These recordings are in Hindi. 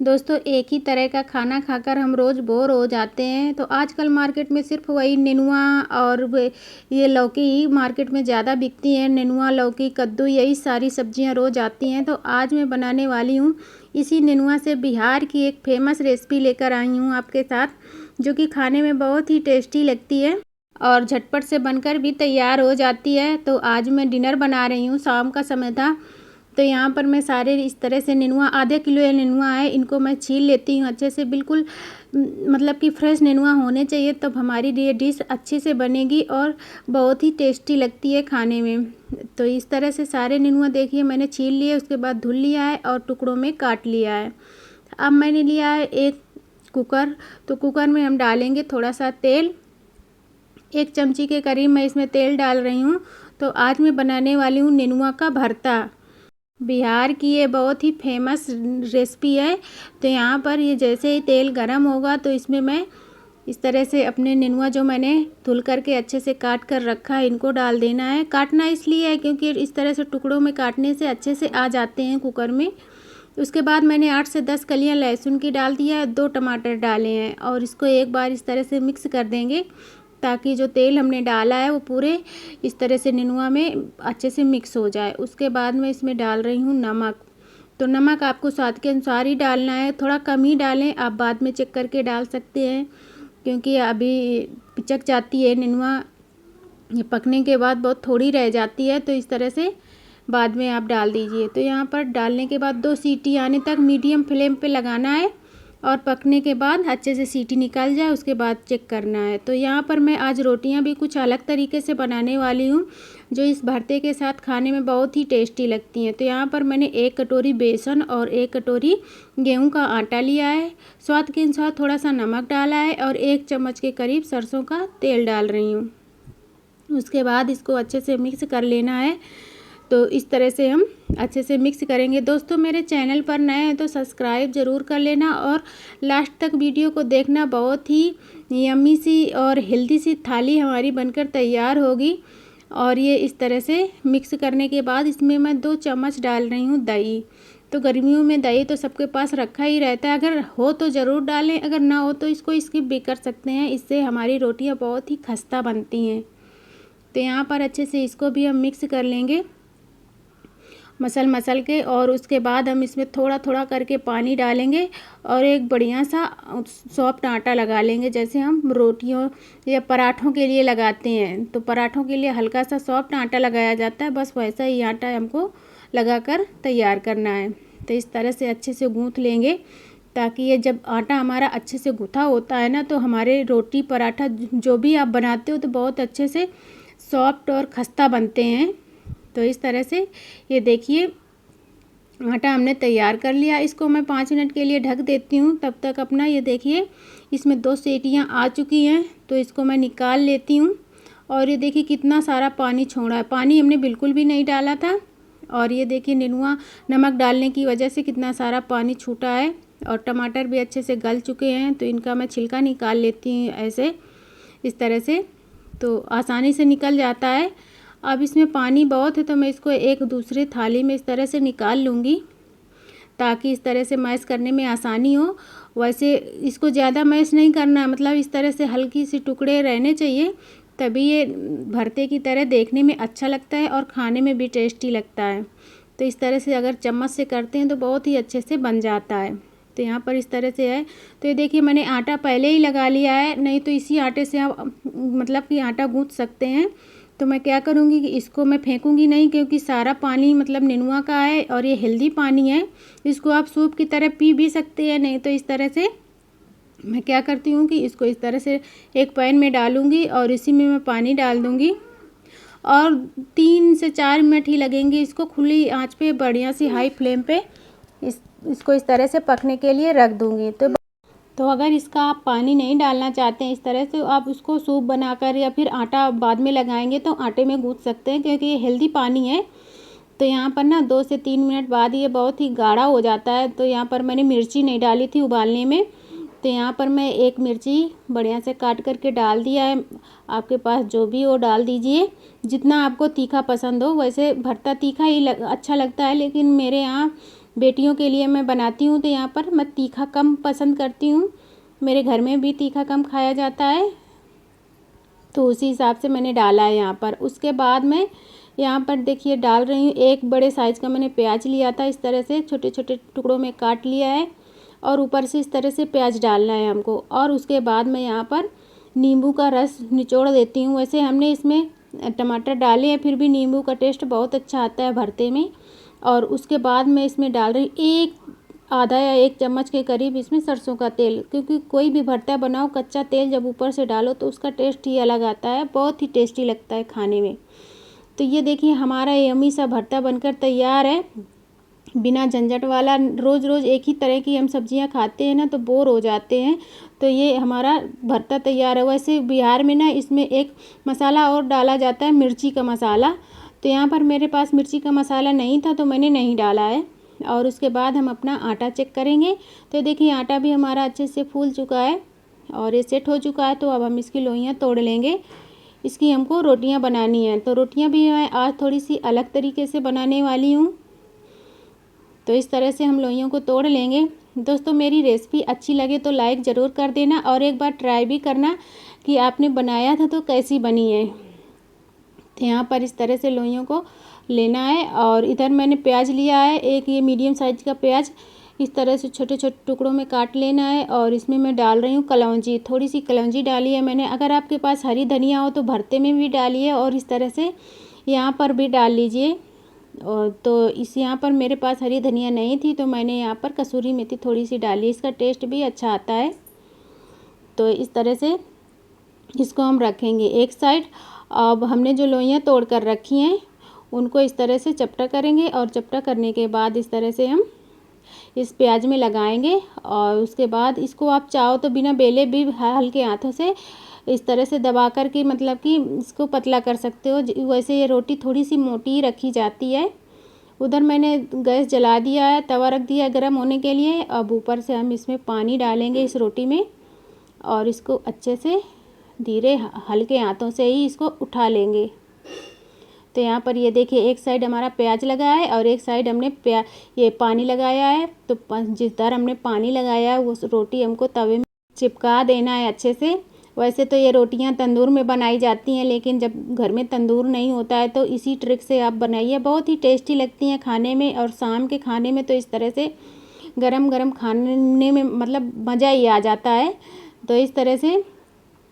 दोस्तों, एक ही तरह का खाना खाकर हम रोज़ बोर हो जाते हैं। तो आजकल मार्केट में सिर्फ वही नेनुआ और ये लौकी ही मार्केट में ज़्यादा बिकती हैं। नेनुआ, लौकी, कद्दू यही सारी सब्जियां रोज़ आती हैं। तो आज मैं बनाने वाली हूँ इसी नेनुआ से बिहार की एक फेमस रेसिपी लेकर आई हूँ आपके साथ, जो कि खाने में बहुत ही टेस्टी लगती है और झटपट से बनकर भी तैयार हो जाती है। तो आज मैं डिनर बना रही हूँ, शाम का समय था। तो यहाँ पर मैं सारे इस तरह से नेनुआ, आधे किलो ये नेनुआ है, इनको मैं छील लेती हूँ अच्छे से। बिल्कुल मतलब कि फ्रेश नेनुआ होने चाहिए, तब हमारी ये डिश अच्छे से बनेगी और बहुत ही टेस्टी लगती है खाने में। तो इस तरह से सारे नेनुआ देखिए मैंने छील लिए, उसके बाद धुल लिया है और टुकड़ों में काट लिया है। अब मैंने लिया है एक कुकर। तो कुकर में हम डालेंगे थोड़ा सा तेल। 1 चमची के करीब मैं इसमें तेल डाल रही हूँ। तो आज मैं बनाने वाली हूँ नेनुआ का भरता। बिहार की ये बहुत ही फेमस रेसिपी है। तो यहाँ पर ये जैसे ही तेल गरम होगा तो इसमें मैं इस तरह से अपने नेनुआ जो मैंने धुल करके अच्छे से काट कर रखा है, इनको डाल देना है। काटना इसलिए है क्योंकि इस तरह से टुकड़ों में काटने से अच्छे से आ जाते हैं कुकर में। उसके बाद मैंने 8 से 10 कलियाँ लहसुन की डाल दिया है, 2 टमाटर डाले हैं और इसको एक बार इस तरह से मिक्स कर देंगे ताकि जो तेल हमने डाला है वो पूरे इस तरह से नेनुआ में अच्छे से मिक्स हो जाए। उसके बाद मैं इसमें डाल रही हूँ नमक। तो नमक आपको स्वाद के अनुसार ही डालना है, थोड़ा कम ही डालें, आप बाद में चेक करके डाल सकते हैं क्योंकि अभी पिचक जाती है नेनुआ, ये पकने के बाद बहुत थोड़ी रह जाती है। तो इस तरह से बाद में आप डाल दीजिए। तो यहाँ पर डालने के बाद 2 सीटी आने तक मीडियम फ्लेम पे लगाना है और पकने के बाद अच्छे से सीटी निकल जाए उसके बाद चेक करना है। तो यहाँ पर मैं आज रोटियाँ भी कुछ अलग तरीके से बनाने वाली हूँ, जो इस भरते के साथ खाने में बहुत ही टेस्टी लगती हैं। तो यहाँ पर मैंने 1 कटोरी बेसन और 1 कटोरी गेहूँ का आटा लिया है। स्वाद के अनुसार थोड़ा सा नमक डाला है और 1 चम्मच के करीब सरसों का तेल डाल रही हूँ। उसके बाद इसको अच्छे से मिक्स कर लेना है। तो इस तरह से हम अच्छे से मिक्स करेंगे। दोस्तों, मेरे चैनल पर नए हैं तो सब्सक्राइब ज़रूर कर लेना और लास्ट तक वीडियो को देखना। बहुत ही यम्मी सी और हेल्दी सी थाली हमारी बनकर तैयार होगी। और ये इस तरह से मिक्स करने के बाद इसमें मैं 2 चम्मच डाल रही हूँ दही। तो गर्मियों में दही तो सबके पास रखा ही रहता है, अगर हो तो ज़रूर डालें, अगर ना हो तो इसको स्किप भी कर सकते हैं। इससे हमारी रोटियाँ बहुत ही खस्ता बनती हैं। तो यहाँ पर अच्छे से इसको भी हम मिक्स कर लेंगे मसल के, और उसके बाद हम इसमें थोड़ा थोड़ा करके पानी डालेंगे और एक बढ़िया सा सॉफ्ट आटा लगा लेंगे, जैसे हम रोटियों या पराठों के लिए लगाते हैं। तो पराठों के लिए हल्का सा सॉफ्ट आटा लगाया जाता है, बस वैसा ही आटा हमको लगाकर तैयार करना है। तो इस तरह से अच्छे से गूँथ लेंगे ताकि ये जब आटा हमारा अच्छे से गूँथा होता है ना, तो हमारे रोटी पराठा जो भी आप बनाते हो तो बहुत अच्छे से सॉफ्ट और खस्ता बनते हैं। तो इस तरह से ये देखिए आटा हमने तैयार कर लिया। इसको मैं 5 मिनट के लिए ढक देती हूँ। तब तक अपना ये देखिए इसमें 2 सीटियाँ आ चुकी हैं। तो इसको मैं निकाल लेती हूँ और ये देखिए कितना सारा पानी छोड़ा है। पानी हमने बिल्कुल भी नहीं डाला था और ये देखिए नेनुआ नमक डालने की वजह से कितना सारा पानी छूटा है और टमाटर भी अच्छे से गल चुके हैं। तो इनका मैं छिलका निकाल लेती हूँ ऐसे इस तरह से, तो आसानी से निकल जाता है। अब इसमें पानी बहुत है तो मैं इसको एक दूसरे थाली में इस तरह से निकाल लूँगी ताकि इस तरह से मैश करने में आसानी हो। वैसे इसको ज़्यादा मैश नहीं करना है, मतलब इस तरह से हल्की सी टुकड़े रहने चाहिए, तभी ये भरते की तरह देखने में अच्छा लगता है और खाने में भी टेस्टी लगता है। तो इस तरह से अगर चम्मच से करते हैं तो बहुत ही अच्छे से बन जाता है। तो यहाँ पर इस तरह से है। तो ये देखिए मैंने आटा पहले ही लगा लिया है, नहीं तो इसी आटे से आप मतलब कि आटा गूँथ सकते हैं। तो मैं क्या करूँगी कि इसको मैं फेंकूँगी नहीं, क्योंकि सारा पानी मतलब नेनुआ का है और ये हेल्दी पानी है। इसको आप सूप की तरह पी भी सकते हैं, नहीं तो इस तरह से मैं क्या करती हूँ कि इसको इस तरह से एक पैन में डालूँगी और इसी में मैं पानी डाल दूँगी और 3 से 4 मिनट ही लगेंगे इसको खुली आंच पे बढ़िया सी हाई फ्लेम पे इसको इस तरह से पकने के लिए रख दूँगी। तो अगर इसका आप पानी नहीं डालना चाहते हैं इस तरह से, आप उसको सूप बनाकर या फिर आटा बाद में लगाएंगे तो आटे में गूँथ सकते हैं, क्योंकि ये हेल्दी पानी है। तो यहाँ पर ना 2 से 3 मिनट बाद ये बहुत ही गाढ़ा हो जाता है। तो यहाँ पर मैंने मिर्ची नहीं डाली थी उबालने में, तो यहाँ पर मैं 1 मिर्ची बढ़िया से काट करके डाल दिया है। आपके पास जो भी हो डाल दीजिए, जितना आपको तीखा पसंद हो। वैसे भरता तीखा ही अच्छा लगता है, लेकिन मेरे यहाँ बेटियों के लिए मैं बनाती हूँ तो यहाँ पर मैं तीखा कम पसंद करती हूँ, मेरे घर में भी तीखा कम खाया जाता है, तो उसी हिसाब से मैंने डाला है यहाँ पर। उसके बाद मैं यहाँ पर देखिए डाल रही हूँ, एक बड़े साइज़ का मैंने प्याज लिया था, इस तरह से छोटे छोटे टुकड़ों में काट लिया है और ऊपर से इस तरह से प्याज डालना है हमको। और उसके बाद मैं यहाँ पर नींबू का रस निचोड़ देती हूँ। वैसे हमने इसमें टमाटर डाले हैं, फिर भी नींबू का टेस्ट बहुत अच्छा आता है भरते में। और उसके बाद मैं इसमें डाल रही एक आधा या 1 चम्मच के करीब इसमें सरसों का तेल, क्योंकि कोई भी भरता बनाओ कच्चा तेल जब ऊपर से डालो तो उसका टेस्ट ही अलग आता है, बहुत ही टेस्टी लगता है खाने में। तो ये देखिए हमारा यम्मी सा भरता बनकर तैयार है, बिना झंझट वाला। रोज़ रोज़ एक ही तरह की हम सब्जियां खाते हैं ना तो बोर हो जाते हैं, तो ये हमारा भरता तैयार है। वैसे बिहार में ना इसमें एक मसाला और डाला जाता है, मिर्ची का मसाला, तो यहाँ पर मेरे पास मिर्ची का मसाला नहीं था तो मैंने नहीं डाला है। और उसके बाद हम अपना आटा चेक करेंगे, तो देखिए आटा भी हमारा अच्छे से फूल चुका है और ये सेट हो चुका है। तो अब हम इसकी लोइयाँ तोड़ लेंगे, इसकी हमको रोटियां बनानी है। तो रोटियां भी मैं आज थोड़ी सी अलग तरीके से बनाने वाली हूँ, तो इस तरह से हम लोइयों को तोड़ लेंगे। दोस्तों मेरी रेसिपी अच्छी लगे तो लाइक ज़रूर कर देना और एक बार ट्राई भी करना कि आपने बनाया था तो कैसी बनी है। तो यहाँ पर इस तरह से लोइयों को लेना है और इधर मैंने प्याज लिया है, एक ये मीडियम साइज का प्याज, इस तरह से छोटे छोटे टुकड़ों में काट लेना है। और इसमें मैं डाल रही हूँ कलौंजी, थोड़ी सी कलौंजी डाली है मैंने। अगर आपके पास हरी धनिया हो तो भरते में भी डालिए और इस तरह से यहाँ पर भी डाल लीजिए। और तो इस यहाँ पर मेरे पास हरी धनिया नहीं थी तो मैंने यहाँ पर कसूरी मेथी थोड़ी सी डाली, इसका टेस्ट भी अच्छा आता है। तो इस तरह से इसको हम रखेंगे एक साइड। अब हमने जो लोइयाँ तोड़ कर रखी हैं उनको इस तरह से चपटा करेंगे और चपटा करने के बाद इस तरह से हम इस प्याज में लगाएंगे। और उसके बाद इसको आप चाहो तो बिना बेले भी हल्के हाथों से इस तरह से दबा कर के मतलब कि इसको पतला कर सकते हो। वैसे ये रोटी थोड़ी सी मोटी रखी जाती है। उधर मैंने गैस जला दिया है, तवा रख दिया है गर्म होने के लिए। अब ऊपर से हम इसमें पानी डालेंगे इस रोटी में और इसको अच्छे से धीरे हल्के हाथों से ही इसको उठा लेंगे। तो यहाँ पर ये देखिए एक साइड हमारा प्याज लगा है और एक साइड हमने ये पानी लगाया है। तो जिस तरह हमने पानी लगाया है वो रोटी हमको तवे में चिपका देना है अच्छे से। वैसे तो ये रोटियां तंदूर में बनाई जाती हैं, लेकिन जब घर में तंदूर नहीं होता है तो इसी ट्रिक से आप बनाइए, बहुत ही टेस्टी लगती हैं खाने में। और शाम के खाने में तो इस तरह से गरम गरम खाने में मतलब मज़ा ही आ जाता है। तो इस तरह से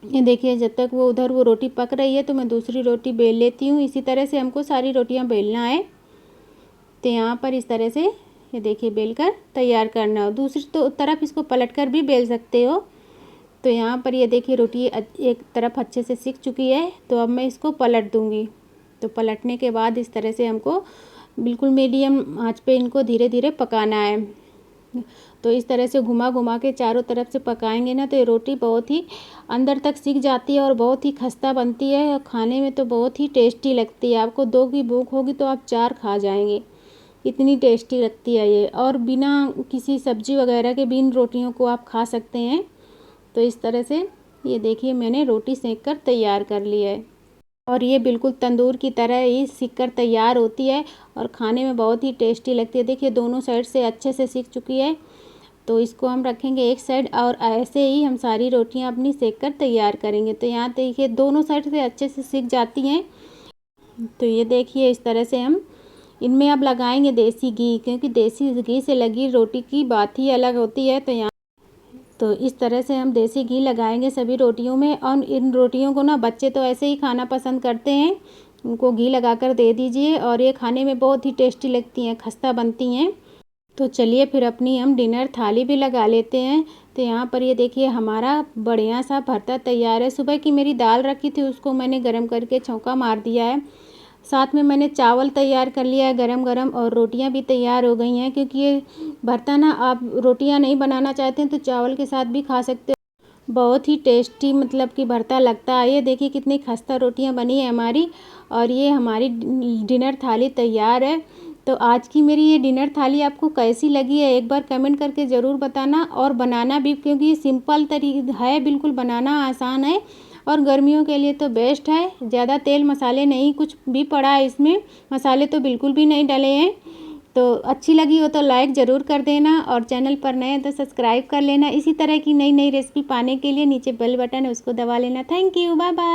ये देखिए जब तक वो उधर वो रोटी पक रही है तो मैं दूसरी रोटी बेल लेती हूँ। इसी तरह से हमको सारी रोटियाँ बेलना है। तो यहाँ पर इस तरह से ये देखिए बेल कर तैयार करना हो। दूसरी तो तरफ इसको पलट कर भी बेल सकते हो। तो यहाँ पर ये देखिए रोटी एक तरफ अच्छे से सिक चुकी है, तो अब मैं इसको पलट दूँगी। तो पलटने के बाद इस तरह से हमको बिल्कुल मीडियम आँच पे इनको धीरे धीरे पकाना है। तो इस तरह से घुमा घुमा के चारों तरफ से पकाएंगे ना तो ये रोटी बहुत ही अंदर तक सिक जाती है और बहुत ही खस्ता बनती है। खाने में तो बहुत ही टेस्टी लगती है, आपको 2 की भूख होगी तो आप 4 खा जाएंगे, इतनी टेस्टी लगती है ये। और बिना किसी सब्जी वगैरह के भी इन रोटियों को आप खा सकते हैं। तो इस तरह से ये देखिए मैंने रोटी सेक कर तैयार कर ली है और ये बिल्कुल तंदूर की तरह ही सिक कर तैयार होती है और खाने में बहुत ही टेस्टी लगती है। देखिए दोनों साइड से अच्छे से सिक चुकी है, तो इसको हम रखेंगे एक साइड और ऐसे ही हम सारी रोटियां अपनी सेक कर तैयार करेंगे। तो यहाँ देखिए दोनों साइड से अच्छे से सिक जाती हैं। तो ये देखिए इस तरह से हम इनमें अब लगाएंगे देसी घी, क्योंकि देसी घी से लगी रोटी की बात ही अलग होती है। तो इस तरह से हम देसी घी लगाएंगे सभी रोटियों में। और इन रोटियों को ना बच्चे तो ऐसे ही खाना पसंद करते हैं, उनको घी लगाकर दे दीजिए और ये खाने में बहुत ही टेस्टी लगती हैं, खस्ता बनती हैं। तो चलिए फिर अपनी हम डिनर थाली भी लगा लेते हैं। तो यहाँ पर ये देखिए हमारा बढ़िया सा भरता तैयार है। सुबह की मेरी दाल रखी थी उसको मैंने गरम करके छौंका मार दिया है, साथ में मैंने चावल तैयार कर लिया है गरम गरम और रोटियां भी तैयार हो गई हैं। क्योंकि ये भरता ना आप रोटियां नहीं बनाना चाहते हैं तो चावल के साथ भी खा सकते हो, बहुत ही टेस्टी मतलब कि भरता लगता है। ये देखिए कितनी खस्ता रोटियां बनी है हमारी और ये हमारी डिनर थाली तैयार है। तो आज की मेरी ये डिनर थाली आपको कैसी लगी है एक बार कमेंट करके ज़रूर बताना और बनाना भी, क्योंकि ये सिंपल तरीका है, बिल्कुल बनाना आसान है और गर्मियों के लिए तो बेस्ट है। ज़्यादा तेल मसाले नहीं कुछ भी पड़ा है इसमें, मसाले तो बिल्कुल भी नहीं डले हैं। तो तो अच्छी लगी हो तो लाइक ज़रूर कर देना और चैनल पर नए हैं तो सब्सक्राइब कर लेना। इसी तरह की नई नई रेसिपी पाने के लिए नीचे बेल बटन है उसको दबा लेना। Thank you, bye bye.